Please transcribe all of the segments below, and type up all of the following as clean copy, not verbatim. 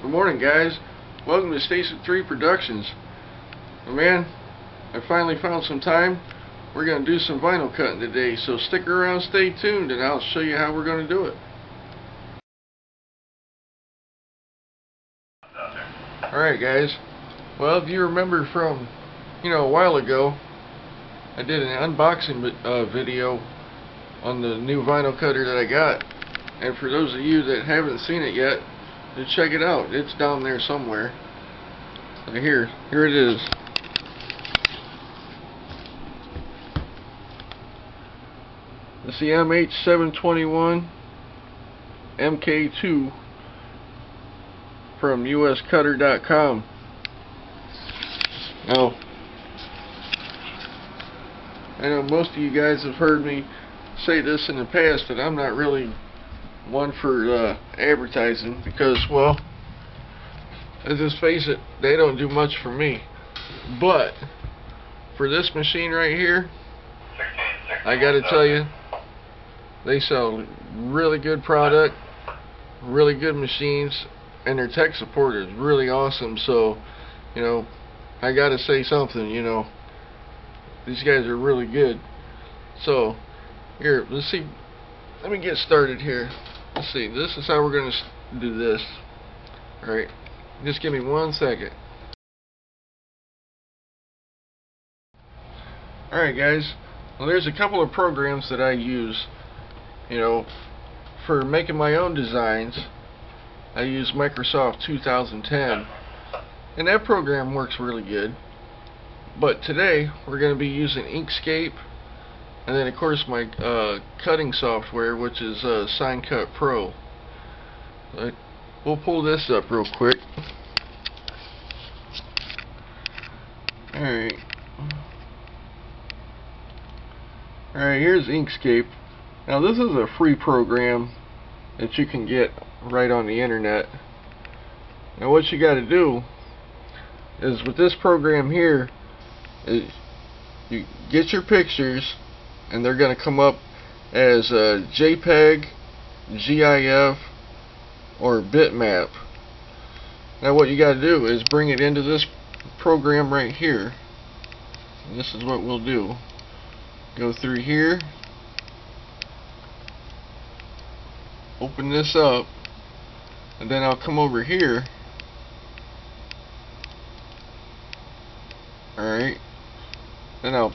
Good morning, guys. Welcome to Station 3 Productions. Man, I finally found some time. We're going to do some vinyl cutting today, so stick around, stay tuned, and I'll show you how we're going to do it. Alright, guys. Well, if you remember from, a while ago, I did an unboxing video on the new vinyl cutter that I got. And for those of you that haven't seen it yet, just check it out. It's down there somewhere. Here it is. It's the MH721 MK2 from uscutter.com. Now, I know most of you guys have heard me say this in the past, that I'm not really one for advertising, because, well, let's just face it, they don't do much for me. But for this machine right here, I gotta tell you, they sell really good product, really good machines, and their tech support is really awesome. So, I gotta say something. These guys are really good. So here, let's see. Let me get started here. Let's see. This is how we're going to do this. Alright. Just give me 1 second. Alright, guys. Well, there's a couple of programs that I use, for making my own designs. I use Microsoft 2010. And that program works really good. But today, we're going to be using Inkscape. And then, of course, my cutting software, which is SignCut Pro. We'll pull this up real quick. Alright. Alright, here's Inkscape. Now, this is a free program that you can get right on the internet. Now, what you got to do is, with this program here, is you get your pictures, and they're going to come up as JPEG, GIF, or bitmap. Now what you got to do is bring it into this program right here. And this is what we'll do. Go through here, open this up, and then I'll come over here. Alright, then I'll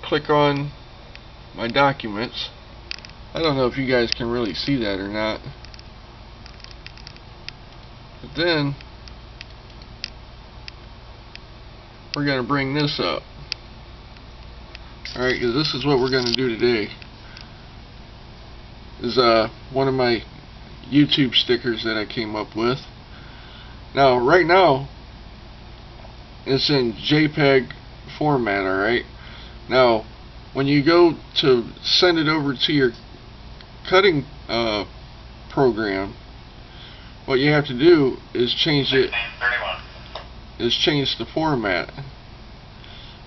click on my documents. I don't know if you guys can really see that or not. But then we're going to bring this up. Alright, because this is what we're going to do today. This is one of my YouTube stickers that I came up with. Now, right now, it's in JPEG format, alright? Now, when you go to send it over to your cutting program, what you have to do is change it. Change the format.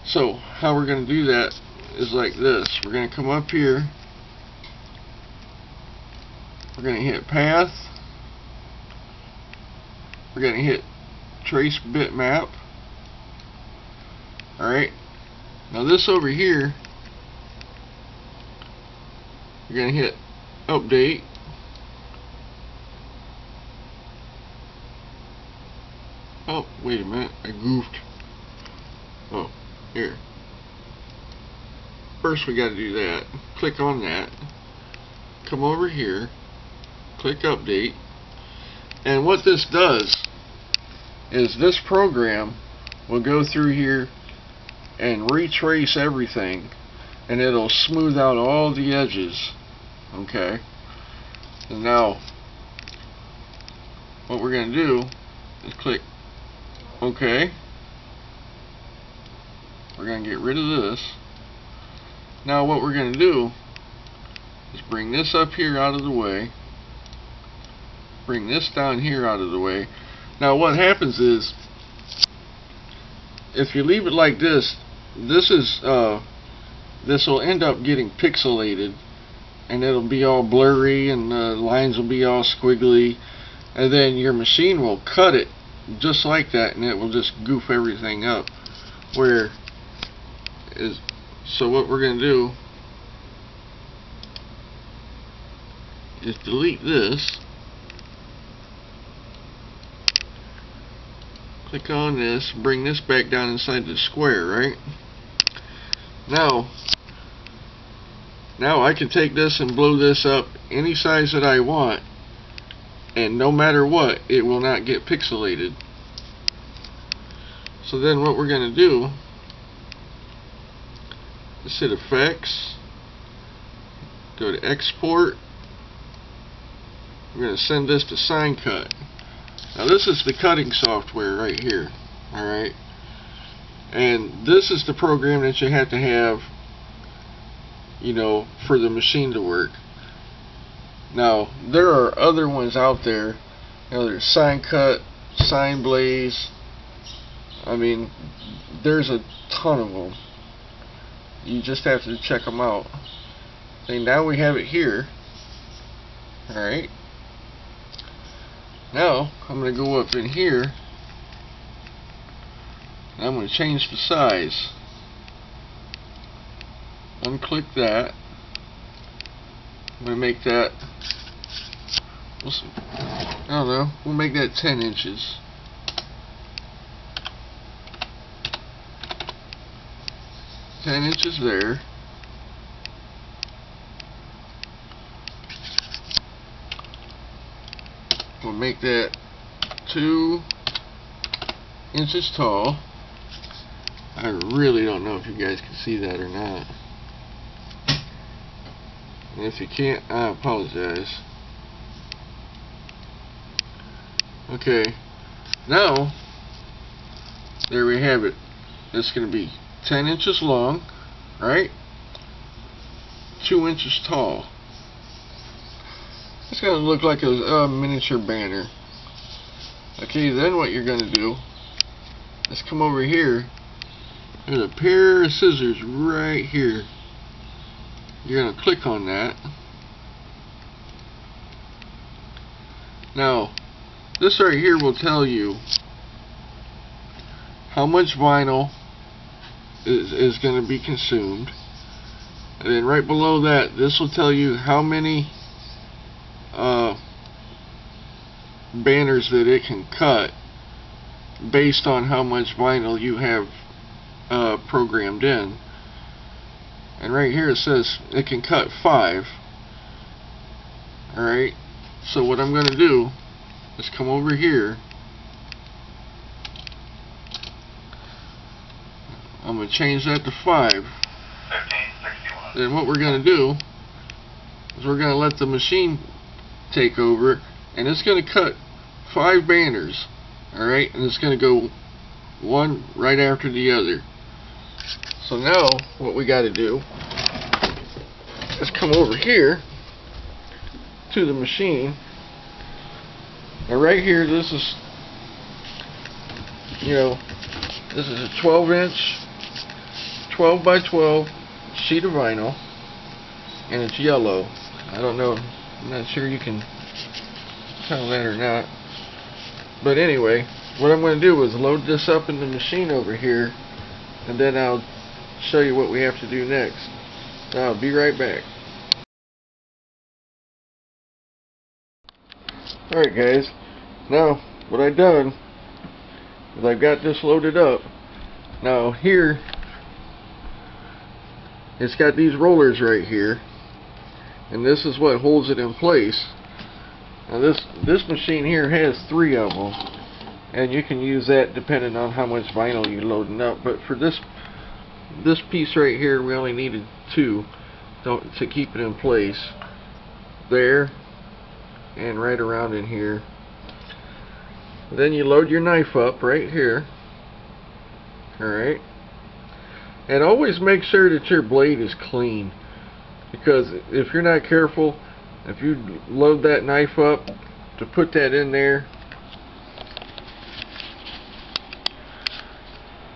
So how we're going to do that is like this. We're going to come up here. We're going to hit Path. We're going to hit Trace Bitmap. Alright. Now this over here, you're going to hit Update. Oh, wait a minute, I goofed. Oh, here. First we got to do that. Click on that. Come over here. Click Update. And what this does is this program will go through here and retrace everything, and it'll smooth out all the edges. Okay, and now what we're going to do is click OK. We're going to get rid of this. Now what we're going to do is bring this up here out of the way, bring this down here out of the way. Now what happens is, if you leave it like this, this will end up getting pixelated, and it'll be all blurry, and the lines will be all squiggly. and then your machine will cut it just like that, and it will just goof everything up. So what we're going to do is delete this, click on this, bring this back down inside the square, right? Now I can take this and blow this up any size that I want, and no matter what, it will not get pixelated. So then what we're going to do is hit Effects, go to Export. We're going to send this to Sign Cut. Now this is the cutting software right here, alright? And this is the program that you have to have, you know, for the machine to work. Now there are other ones out there. You know, there's Sign Cut, Sign Blaze. I mean, there's a ton of them. You just have to check them out. And now we have it here. Alright. Now I'm going to go up in here, and I'm going to change the size. Unclick that. I'm going to make that, I don't know, we'll make that 10 inches. There. We'll make that 2 inches tall. I really don't know if you guys can see that or not. And if you can't, I apologize. Okay, now there we have it. It's going to be 10 inches long, right? 2 inches tall. It's going to look like a miniature banner. Okay, then what you're going to do is come over here. There's a pair of scissors right here. You're going to click on that. Now, this right here will tell you how much vinyl is going to be consumed, and then right below that, this will tell you how many banners that it can cut based on how much vinyl you have programmed in. And right here it says it can cut 5. Alright, so what I'm going to do is come over here. I'm going to change that to 5. 1561. Then what we're going to do is we're going to let the machine take over, and it's going to cut 5 banners. Alright, and it's going to go one right after the other. So now what we got to do is come over here to the machine. Now right here, this is, you know, this is a 12-inch 12 by 12 sheet of vinyl, and it's yellow. I don't know, I'm not sure you can tell that or not, but anyway, what I'm going to do is load this up in the machine over here, and then I'll show you what we have to do next. I'll be right back. Alright guys, now what I've done is I've got this loaded up. Now here it's got these rollers right here, and this is what holds it in place. Now this machine here has 3 of them, and you can use that depending on how much vinyl you're loading up, but for this piece right here we only needed 2 to keep it in place. There and right around in here. Then you load your knife up right here. Alright, and always make sure that your blade is clean, because if you're not careful, if you load that knife up to put that in there,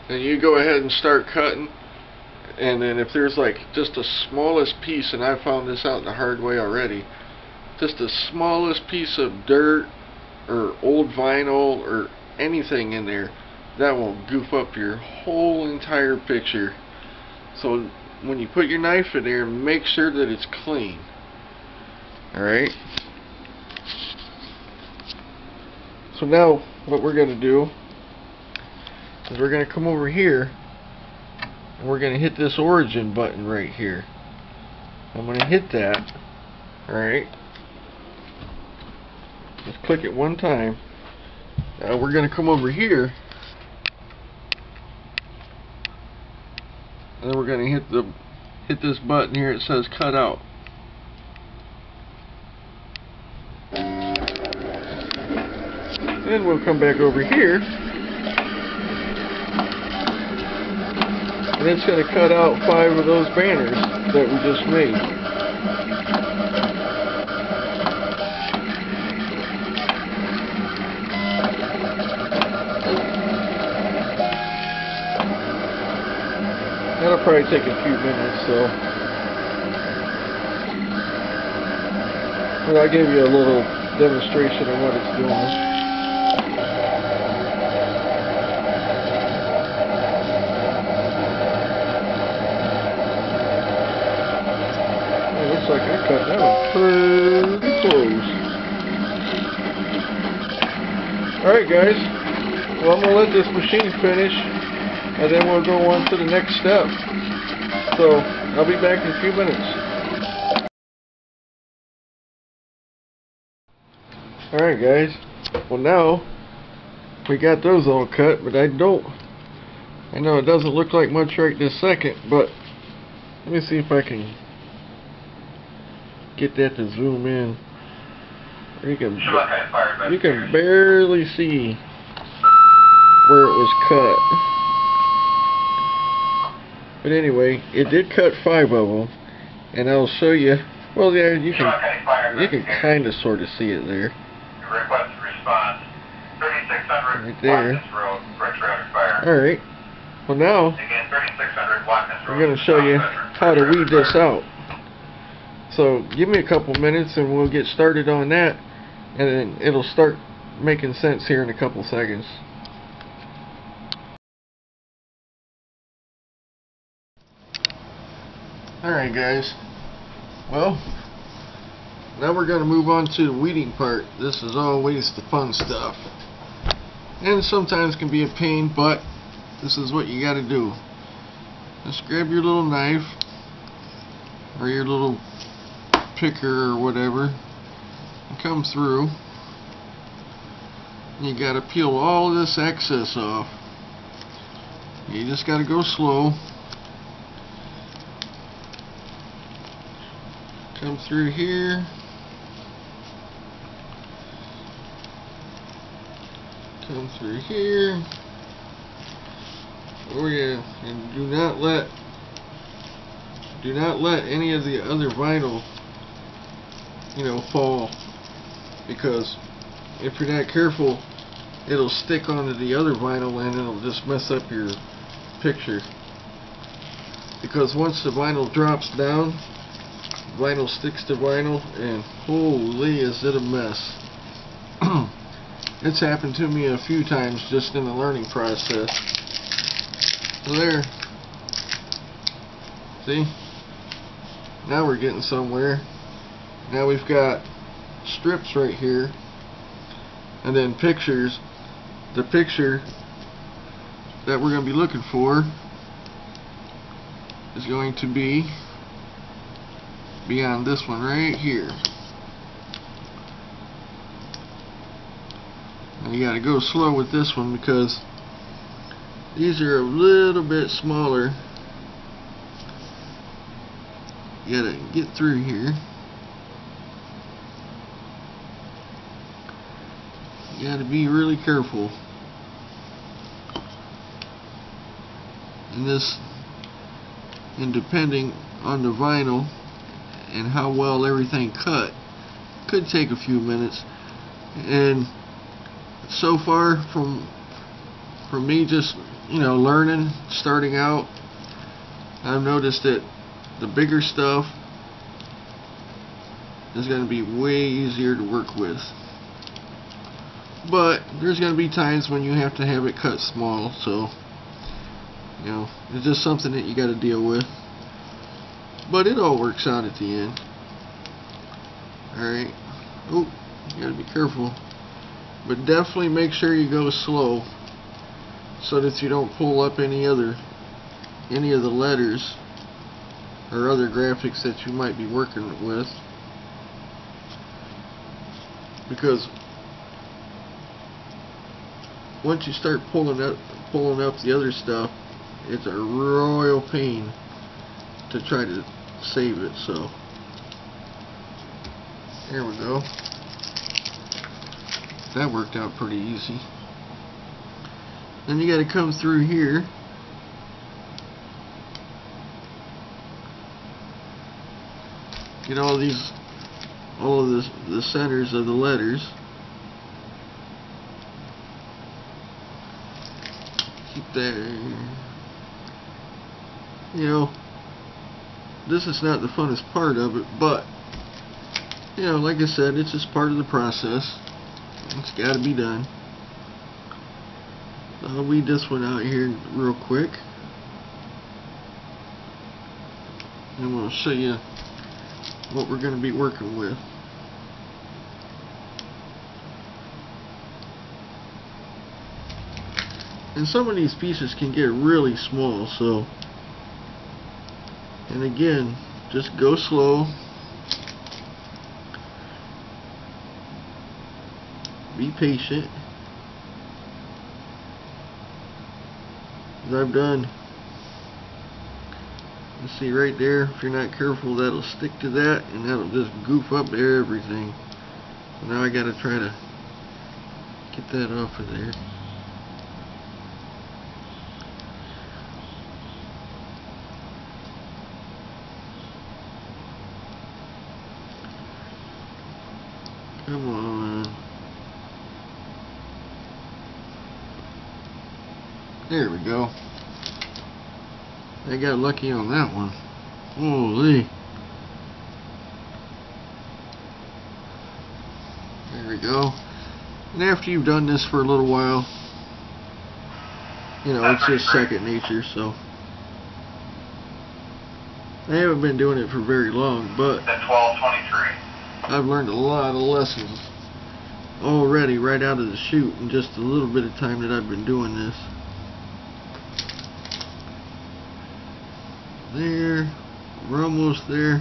and you go ahead and start cutting, and then if there's like just the smallest piece, and I found this out the hard way already, just the smallest piece of dirt or old vinyl or anything in there, that will goof up your whole entire picture. So when you put your knife in there, make sure that it's clean. Alright? So now what we're going to do is we're going to come over here and we're going to hit this origin button right here. I'm going to hit that. Alright? Just click it one time. Now we're going to come over here and then we're going to hit this button here. It says cut out. Then we'll come back over here and it's going to cut out 5 of those banners that we just made. That'll probably take a few minutes, so but I'll give you a little demonstration of what it's doing. It looks like I cut that one pretty close. Alright guys, well I'm going to let this machine finish and then we'll go on to the next step. So I'll be back in a few minutes. Alright guys, well now we got those all cut, but I know it doesn't look like much right this second, but let me see if I can get that to zoom in. You can barely see where it was cut. But anyway, it did cut 5 of them, and I'll show you. Well, there you can kind of sort of see it there. Request response 3600 right there. Road, fire. All right. Well, now Again, 3600 Watkins Road. I'm going to show you how to weed this out. So give me a couple minutes, and we'll get started on that, and then it'll start making sense here in a couple seconds. Alright guys, well, now we're going to move on to the weeding part. This is always the fun stuff, and sometimes can be a pain, but this is what you got to do. Just grab your little knife or your little picker or whatever and come through. You got to peel all this excess off. You just got to go slow. Come through here. Come through here. Oh yeah, and do not let any of the other vinyl, fall, because if you're not careful, it'll stick onto the other vinyl and it'll just mess up your picture. Because once the vinyl drops down, vinyl sticks to vinyl, and holy is it a mess. It's happened to me a few times just in the learning process. So there. See? Now we're getting somewhere. Now we've got strips right here, and then pictures. The picture that we're going to be looking for is going to be beyond this one right here. And you got to go slow with this one because these are a little bit smaller. You got to get through here. You got to be really careful. And depending on the vinyl and how well everything cut, could take a few minutes. And so far from me just learning, starting out, I've noticed that the bigger stuff is going to be way easier to work with. but there's going to be times when you have to have it cut small, so you know, it's just something that you got to deal with. But it all works out at the end. Alright. Oh, you got to be careful. But definitely make sure you go slow so that you don't pull up any of the letters or other graphics that you might be working with, because once you start pulling up the other stuff, it's a royal pain to try to save it. So there we go. That worked out pretty easy. Then you got to come through here. Get all of the centers of the letters. Keep that. You know, this is not the funnest part of it, but you know, like I said, it's just part of the process. It's got to be done. I'll weed this one out here real quick, and we'll show you what we're going to be working with. And some of these pieces can get really small, so, and again, just go slow, be patient. As I've done, you see right there, if you're not careful, that'll stick to that and that'll just goof up everything. So now I gotta try to get that off of there. Come on. There we go. I got lucky on that one. Holy. There we go. And after you've done this for a little while, you know, it's just second nature, so. I haven't been doing it for very long, but At 12:23. I've learned a lot of lessons already right out of the chute in just a little bit of time that I've been doing this. There, we're almost there.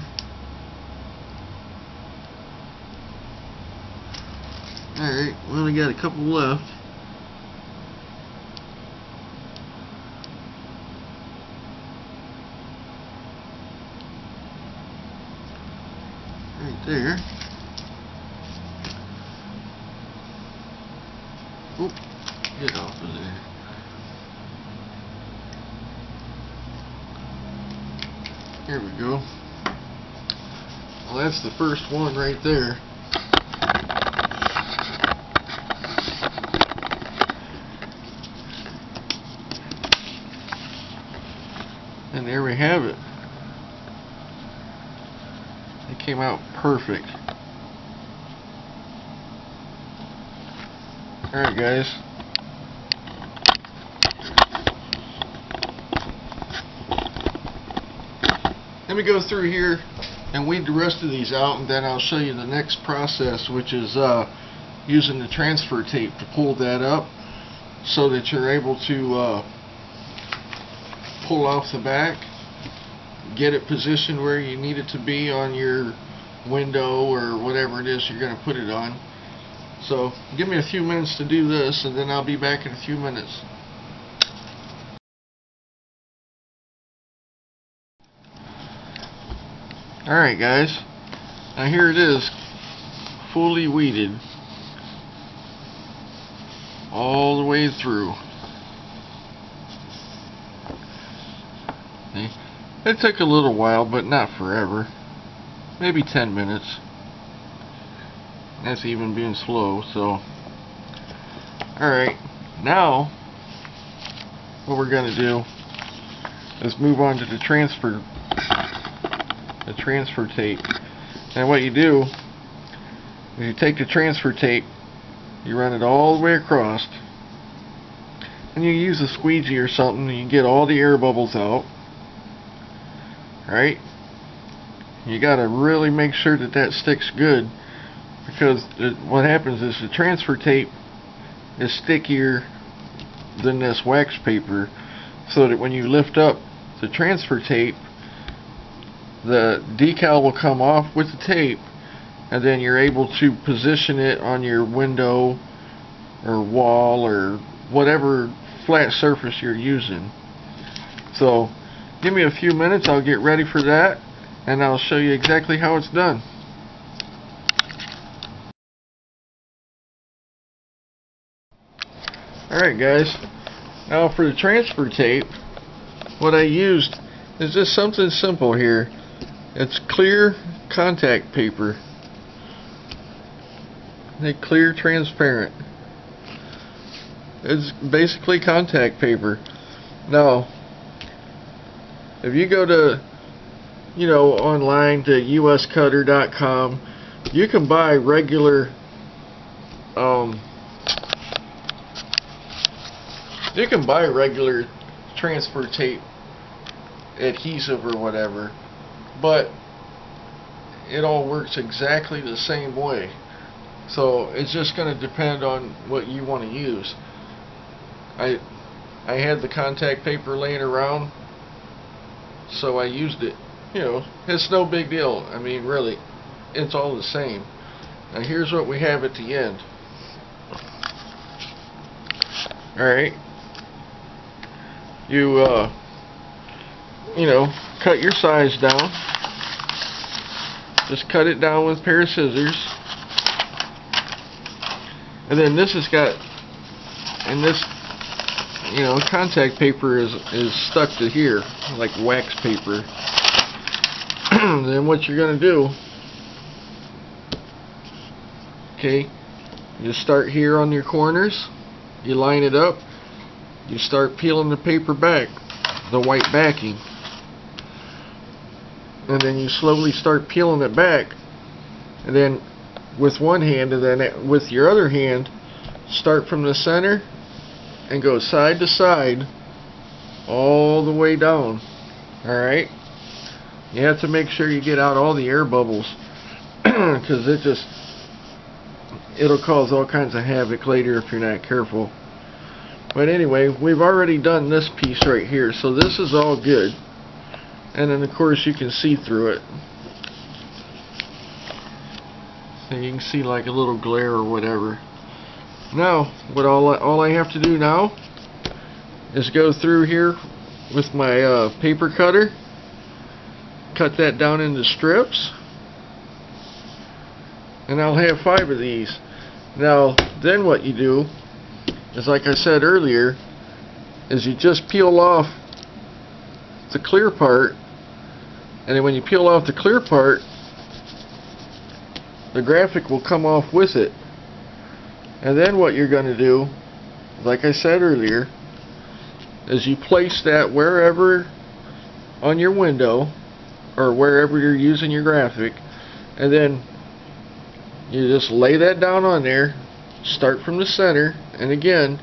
Alright, we only got a couple left. Right there. Oop, get off of there. Here we go. Well, that's the first one right there. And there we have it. It came out perfect. Alright guys. Let me go through here and weed the rest of these out, and then I'll show you the next process, which is using the transfer tape to pull that up so that you're able to pull off the back, get it positioned where you need it to be on your window or whatever it is you're going to put it on. So give me a few minutes to do this, and then I'll be back in a few minutes. Alright guys, now here it is, fully weeded all the way through. See? It took a little while, but not forever. Maybe 10 minutes. That's even being slow, so. Alright, now what we're going to do is move on to the transfer tape. And what you do is you take the transfer tape You run it all the way across, and you use a squeegee or something, and you get all the air bubbles out. Right? You gotta really make sure that that sticks good, because what happens is the transfer tape is stickier than this wax paper, so that when you lift up the transfer tape, the decal will come off with the tape, and then you're able to position it on your window or wall or whatever flat surface you're using. So give me a few minutes, I'll get ready for that, and I'll show you exactly how it's done. Alright guys, now for the transfer tape, what I used is just something simple here. It's clear contact paper. Clear transparent. It's basically contact paper. Now, if you go to, online to uscutter.com, you can buy regular transfer tape adhesive or whatever, but it all works exactly the same way. So it's just going to depend on what you want to use. I had the contact paper laying around, so I used it. It's no big deal. I mean, really, it's all the same. Now here's what we have at the end. Alright, you cut your size down. Just cut it down with a pair of scissors. And then this has got, and this, contact paper is stuck to here like wax paper. Then what you're going to do, okay, you start here on your corners, you line it up, you start peeling the paper back, the white backing, and then you slowly start peeling it back, and then with one hand, and then with your other hand, start from the center and go side to side all the way down. Alright, you have to make sure you get out all the air bubbles, because it'll cause all kinds of havoc later if you're not careful. But anyway, we've already done this piece right here, so this is all good. And then of course you can see through it. So you can see like a little glare or whatever. Now, what all I have to do now is go through here with my paper cutter, cut that down into strips, and I'll have 5 of these. Now, then what you do is, like I said earlier, is you just peel off the clear part, and then when you peel off the clear part, the graphic will come off with it. And then what you're going to do, like I said earlier, is you place that wherever on your window or wherever you're using your graphic, and then you just lay that down on there, start from the center, and again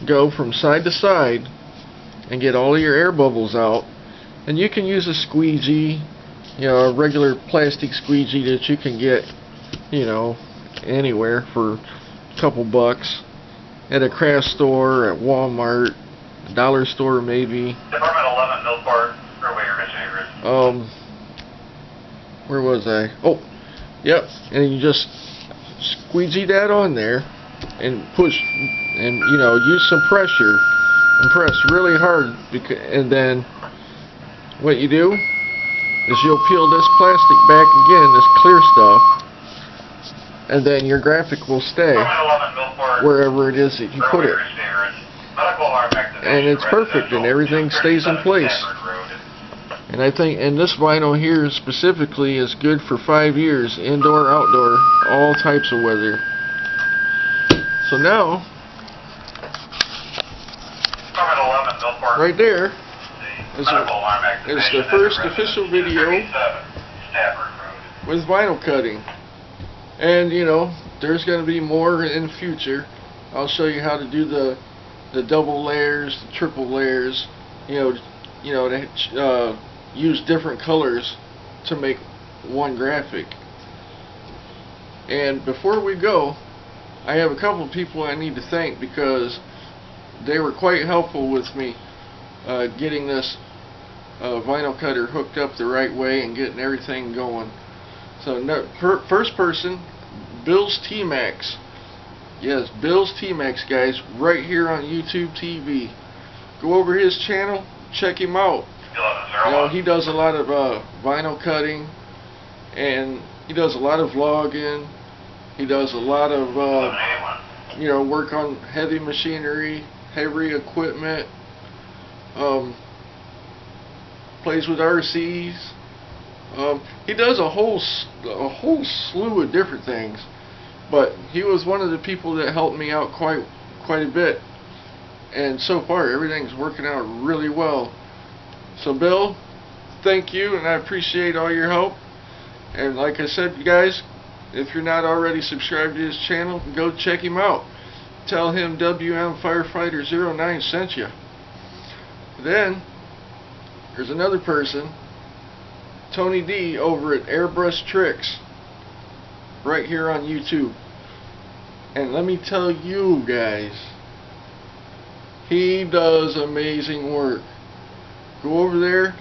go from side to side and get all of your air bubbles out. And you can use a squeegee, a regular plastic squeegee that you can get anywhere for a couple bucks at a craft store, at Walmart, dollar store maybe. Department 11, Millport, Fairway, Richard. Where was I? Oh, yep. And you just squeegee that on there and push, and use some pressure and press really hard, and then what you do is you'll peel this plastic back again, this clear stuff, and then your graphic will stay wherever it is that you put it. And it's perfect, and everything stays in place. And I think, and this vinyl here specifically is good for 5 years, indoor, outdoor, all types of weather. So now, right there is the first official video with vinyl cutting. And there's going to be more in the future. I'll show you how to do the double layers, the triple layers. To use different colors to make one graphic. And before we go, I have a couple of people I need to thank because they were quite helpful with me getting this vinyl cutter hooked up the right way and getting everything going. So first person, Bill's T-Max. Yes, Bill's T-Max, guys, right here on YouTube TV. Go over his channel, check him out. He does a lot of vinyl cutting, and he does a lot of vlogging. He does a lot of work on heavy machinery, heavy equipment. Plays with RCs. He does a whole slew of different things. But he was one of the people that helped me out quite a bit. And so far, everything's working out really well. So Bill, thank you, and I appreciate all your help. And like I said, you guys, if you're not already subscribed to his channel, go check him out. Tell him WM Firefighter 09 sent you. Then, there's another person, Tony D over at Airbrush Tricks, right here on YouTube. And let me tell you guys, he does amazing work. Go over there,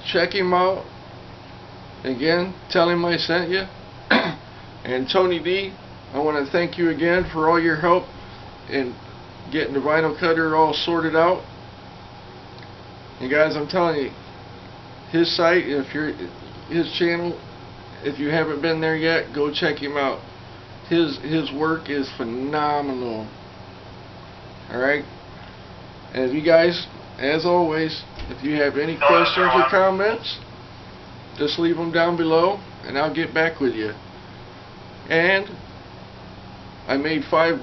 check him out. Again, tell him I sent you. And Tony D, I want to thank you again for all your help in getting the vinyl cutter all sorted out. And guys, I'm telling you, his site, his channel, if you haven't been there yet, go check him out. His work is phenomenal. Alright? And you guys, as always, if you have any questions or comments, just leave them down below and I'll get back with you. And I made five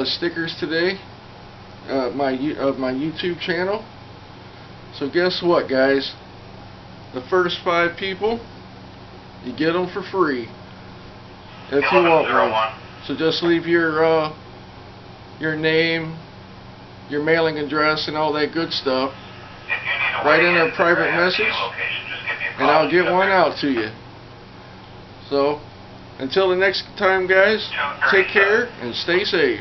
stickers today of my YouTube channel. So guess what, guys? The first 5 people, you get them for free if you want one. So just leave your name, your mailing address, and all that good stuff right in a private message, and I'll get one out to you. So until the next time, guys, take care and stay safe.